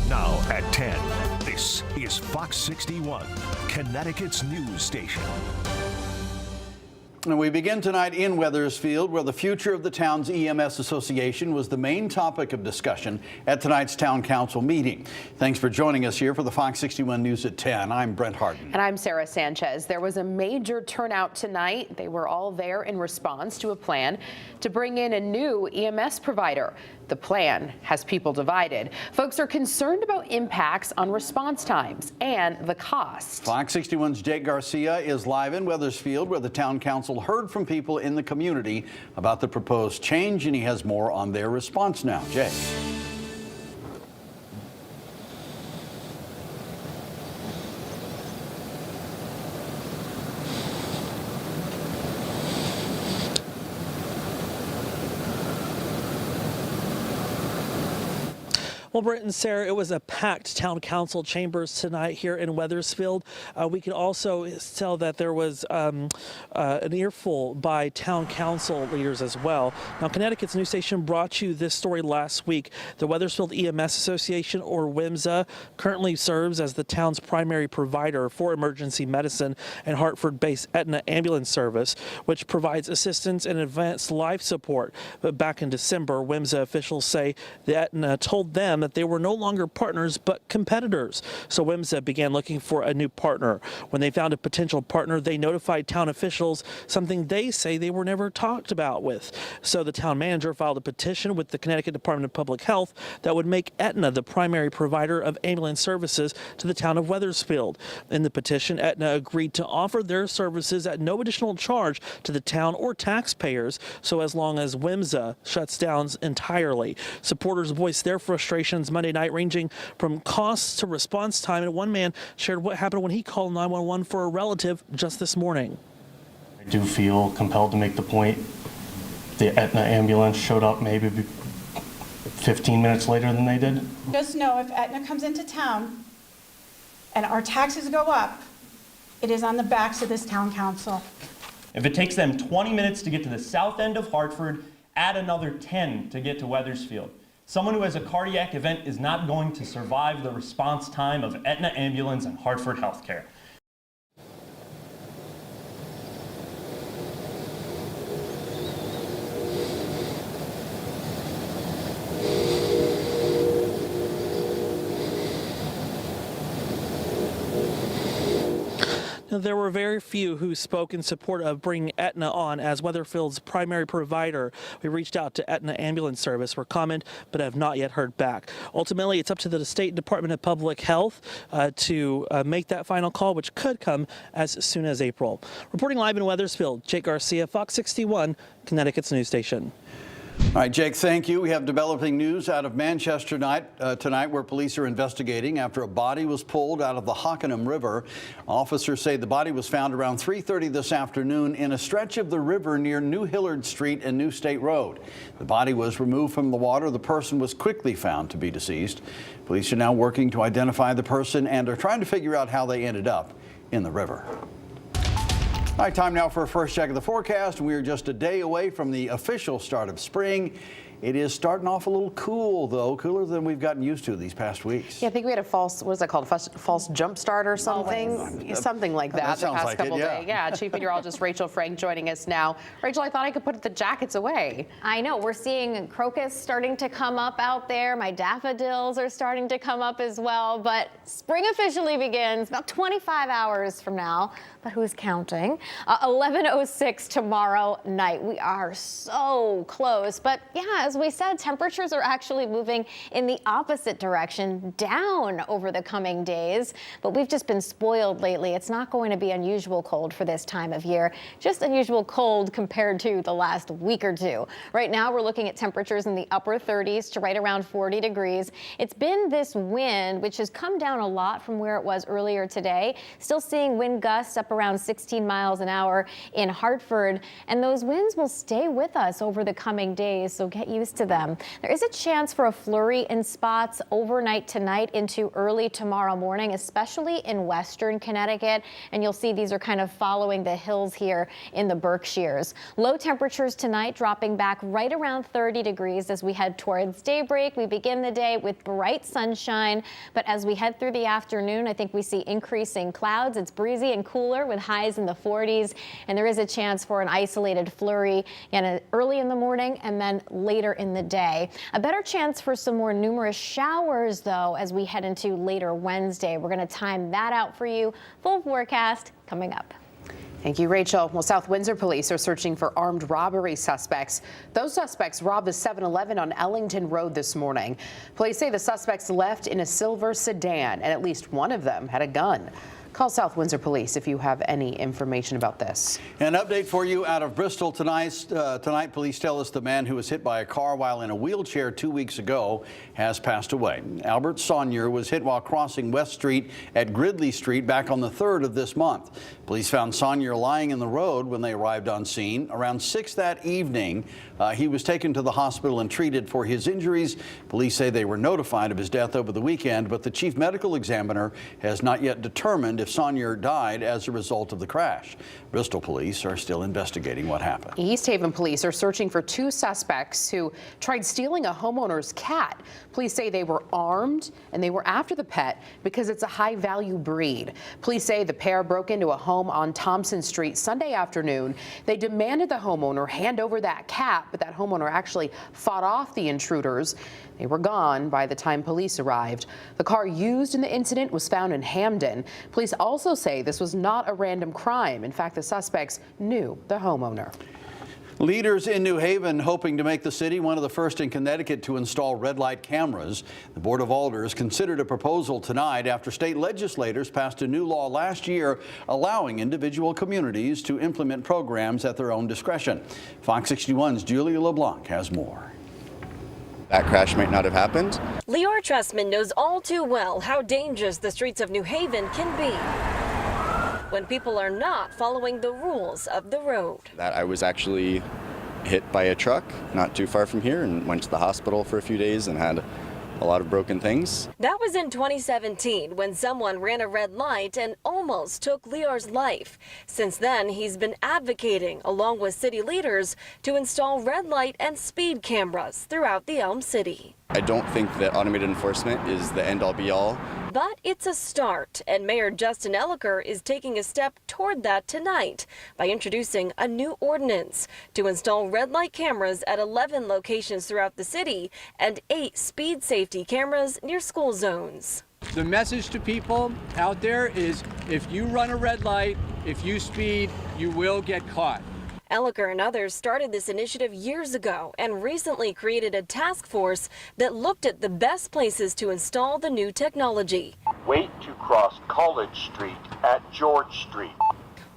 Now at 10, this is Fox 61, Connecticut's news station. And we begin tonight in Wethersfield, where the future of the town's EMS association was the main topic of discussion at tonight's town council meeting. Thanks for joining us here for the Fox 61 News at 10. I'm Brent Harden. And I'm Sarah Sanchez. There was a major turnout tonight. They were all there in response to a plan to bring in a new EMS provider. The plan has people divided. Folks are concerned about impacts on response times and the cost. Fox 61's Jake Garcia is live in Wethersfield, where the town council heard from people in the community about the proposed change, and he has more on their response now. Jake. Well, Brent and Sarah, it was a packed town council chambers tonight here in Wethersfield. We can also tell that there was an earful by town council leaders as well. Now, Connecticut's news station brought you this story last week. The Wethersfield EMS Association, or WMSA, currently serves as the town's primary provider for emergency medicine and Hartford-based Aetna ambulance service, which provides assistance and advanced life support. But back in December, WMSA officials say that Aetna told them that they were no longer partners but competitors. So WMSA began looking for a new partner. When they found a potential partner, they notified town officials, something they say they were never talked about with. So the town manager filed a petition with the Connecticut Department of Public Health that would make Aetna the primary provider of ambulance services to the town of Wethersfield. In the petition, Aetna agreed to offer their services at no additional charge to the town or taxpayers, so as long as WMSA shuts down entirely. Supporters voiced their frustrations Monday night, ranging from costs to response time, and one man shared what happened when he called 911 for a relative just this morning. I do feel compelled to make the point. The Aetna ambulance showed up maybe 15 minutes later than they did. Just know if Aetna comes into town and our taxes go up, it is on the backs of this town council. If it takes them 20 minutes to get to the south end of Hartford, add another 10 to get to Wethersfield. Someone who has a cardiac event is not going to survive the response time of Aetna Ambulance and Hartford Healthcare. Now, there were very few who spoke in support of bringing Aetna on as Wethersfield's primary provider. We reached out to Aetna Ambulance Service for comment, but have not yet heard back. Ultimately, it's up to the State Department of Public Health to make that final call, which could come as soon as April. Reporting live in Wethersfield, Jake Garcia, Fox 61, Connecticut's news station. All right, Jake, thank you. We have developing news out of Manchester tonight, where police are investigating after a body was pulled out of the Hockenham River. Officers say the body was found around 3:30 this afternoon in a stretch of the river near New Hillard Street and New State Road. The body was removed from the water. The person was quickly found to be deceased. Police are now working to identify the person and are trying to figure out how they ended up in the river. All right, time now for a first check of the forecast. We are just a day away from the official start of spring. It is starting off a little cool, though, cooler than we've gotten used to these past weeks. Yeah, I think we had a false, what is that called, false jump start or something? Something like that, the sounds past like couple it, yeah. days. Yeah, Chief Meteorologist Rachel Frank joining us now. Rachel, I thought I could put the jackets away. I know, we're seeing crocus starting to come up out there. My daffodils are starting to come up as well, but spring officially begins about 25 hours from now. But who's counting? 11:06 tomorrow night. We are so close, but yeah, as we said, temperatures are actually moving in the opposite direction, down over the coming days. But we've just been spoiled lately. It's not going to be unusual cold for this time of year, just unusual cold compared to the last week or two. Right now, we're looking at temperatures in the upper 30s to right around 40 degrees. It's been this wind, which has come down a lot from where it was earlier today. Still seeing wind gusts up around 16 miles an hour in Hartford, and those winds will stay with us over the coming days, so get used to them. There is a chance for a flurry in spots overnight tonight into early tomorrow morning, especially in western Connecticut. And you'll see these are kind of following the hills here in the Berkshires. Low temperatures tonight dropping back right around 30 degrees as we head towards daybreak. We begin the day with bright sunshine, but as we head through the afternoon, I think we see increasing clouds. It's breezy and cooler with highs in the 40s, and there is a chance for an isolated flurry early in the morning and then later in the day. A better chance for some more numerous showers, though, as we head into later Wednesday. We're going to time that out for you. Full forecast coming up. Thank you, Rachel. Well, South Windsor police are searching for armed robbery suspects. Those suspects robbed a 7-Eleven on Ellington Road this morning. Police say the suspects left in a silver sedan, and at least one of them had a gun. Call South Windsor Police if you have any information about this. An update for you out of Bristol tonight. Tonight, police tell us the man who was hit by a car while in a wheelchair 2 weeks ago has passed away. Albert Saunier was hit while crossing West Street at Gridley Street back on the 3rd of this month. Police found Saunier lying in the road when they arrived on scene. Around 6 that evening, he was taken to the hospital and treated for his injuries. Police say they were notified of his death over the weekend, but the chief medical examiner has not yet determined if Saunier died as a result of the crash. Bristol police are still investigating what happened. East Haven police are searching for 2 suspects who tried stealing a homeowner's cat. Police say they were armed and they were after the pet because it's a high-value breed. Police say the pair broke into a home on Thompson Street Sunday afternoon. They demanded the homeowner hand over that cat, but that homeowner actually fought off the intruders. They were gone by the time police arrived. The car used in the incident was found in Hamden. Police also say this was not a random crime. In fact, the suspects knew the homeowner. Leaders in New Haven hoping to make the city one of the first in Connecticut to install red light cameras. The Board of Alders considered a proposal tonight after state legislators passed a new law last year allowing individual communities to implement programs at their own discretion. Fox 61's Julia LeBlanc has more. That crash might not have happened. Lior Tressman knows all too well how dangerous the streets of New Haven can be when people are not following the rules of the road. That I was actually hit by a truck not too far from here and went to the hospital for a few days and had a lot of broken things. That was in 2017 when someone ran a red light and almost took Lior's life. Since then, he's been advocating, along with city leaders, to install red light and speed cameras throughout the Elm City. I don't think that automated enforcement is the end-all be-all. But it's a start, and Mayor Justin Elicker is taking a step toward that tonight by introducing a new ordinance to install red light cameras at 11 locations throughout the city and 8 speed safety cameras near school zones. The message to people out there is if you run a red light, if you speed, you will get caught. Elicker and others started this initiative years ago and recently created a task force that looked at the best places to install the new technology. Wait to cross College Street at George Street.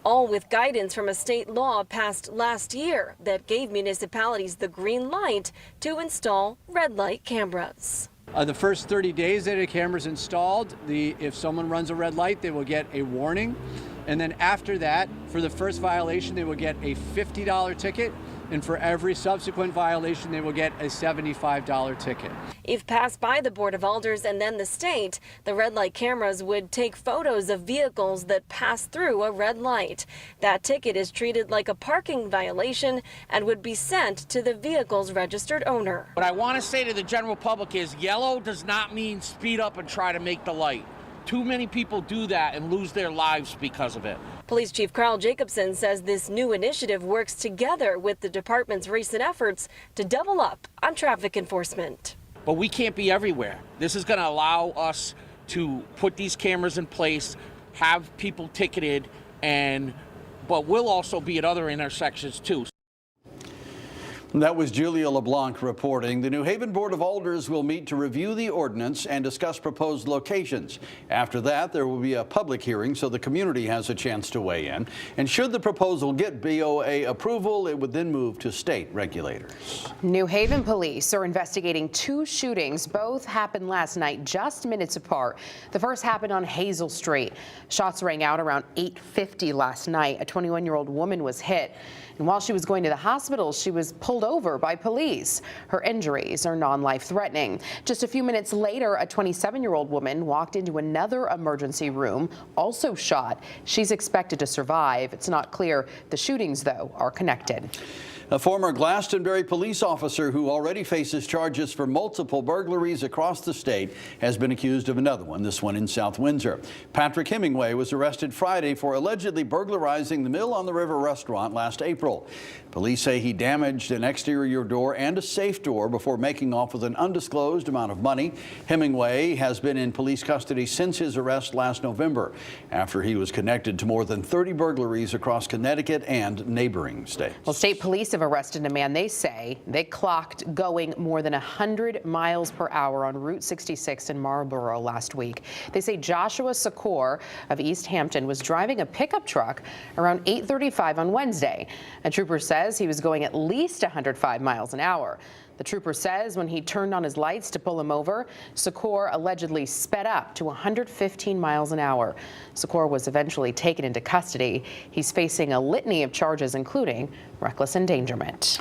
All with guidance from a state law passed last year that gave municipalities the green light to install red light cameras. The first 30 days that a camera's installed, if someone runs a red light, they will get a warning. And then after that, for the first violation, they will get a $50 ticket. And for every subsequent violation, they will get a $75 ticket. If passed by the Board of Alders and then the state, the red light cameras would take photos of vehicles that pass through a red light. That ticket is treated like a parking violation and would be sent to the vehicle's registered owner. What I want to say to the general public is yellow does not mean speed up and try to make the light. Too many people do that and lose their lives because of it. Police Chief Carl Jacobson says this new initiative works together with the department's recent efforts to double up on traffic enforcement. But we can't be everywhere. This is going to allow us to put these cameras in place, have people ticketed, but we'll also be at other intersections too. That was Julia LeBlanc reporting. The New Haven Board of Alders will meet to review the ordinance and discuss proposed locations. After that, there will be a public hearing so the community has a chance to weigh in. And should the proposal get BOA approval, it would then move to state regulators. New Haven police are investigating 2 shootings. Both happened last night, just minutes apart. The first happened on Hazel Street. Shots rang out around 8:50 last night. A 21-year-old woman was hit. And while she was going to the hospital, she was pulled pulled over by police. Her injuries are non-life threatening. Just a few minutes later, a 27-year-old woman walked into another emergency room, also shot. She's expected to survive. It's not clear. The shootings, though, are connected. A former Glastonbury police officer who already faces charges for multiple burglaries across the state has been accused of another one, this one in South Windsor. Patrick Hemingway was arrested Friday for allegedly burglarizing the Mill on the River restaurant last April. Police say he damaged an exterior door and a safe door before making off with an undisclosed amount of money. Hemingway has been in police custody since his arrest last November, after he was connected to more than 30 burglaries across Connecticut and neighboring states. Well, state police have arrested a man they say they clocked going more than 100 miles per hour on Route 66 in Marlboro last week. They say Joshua Secor of East Hampton was driving a pickup truck around 8:35 on Wednesday. A trooper says he was going at least 105 miles an hour. The trooper says when he turned on his lights to pull him over, Secor allegedly sped up to 115 miles an hour. Secor was eventually taken into custody. He's facing a litany of charges, including reckless endangerment.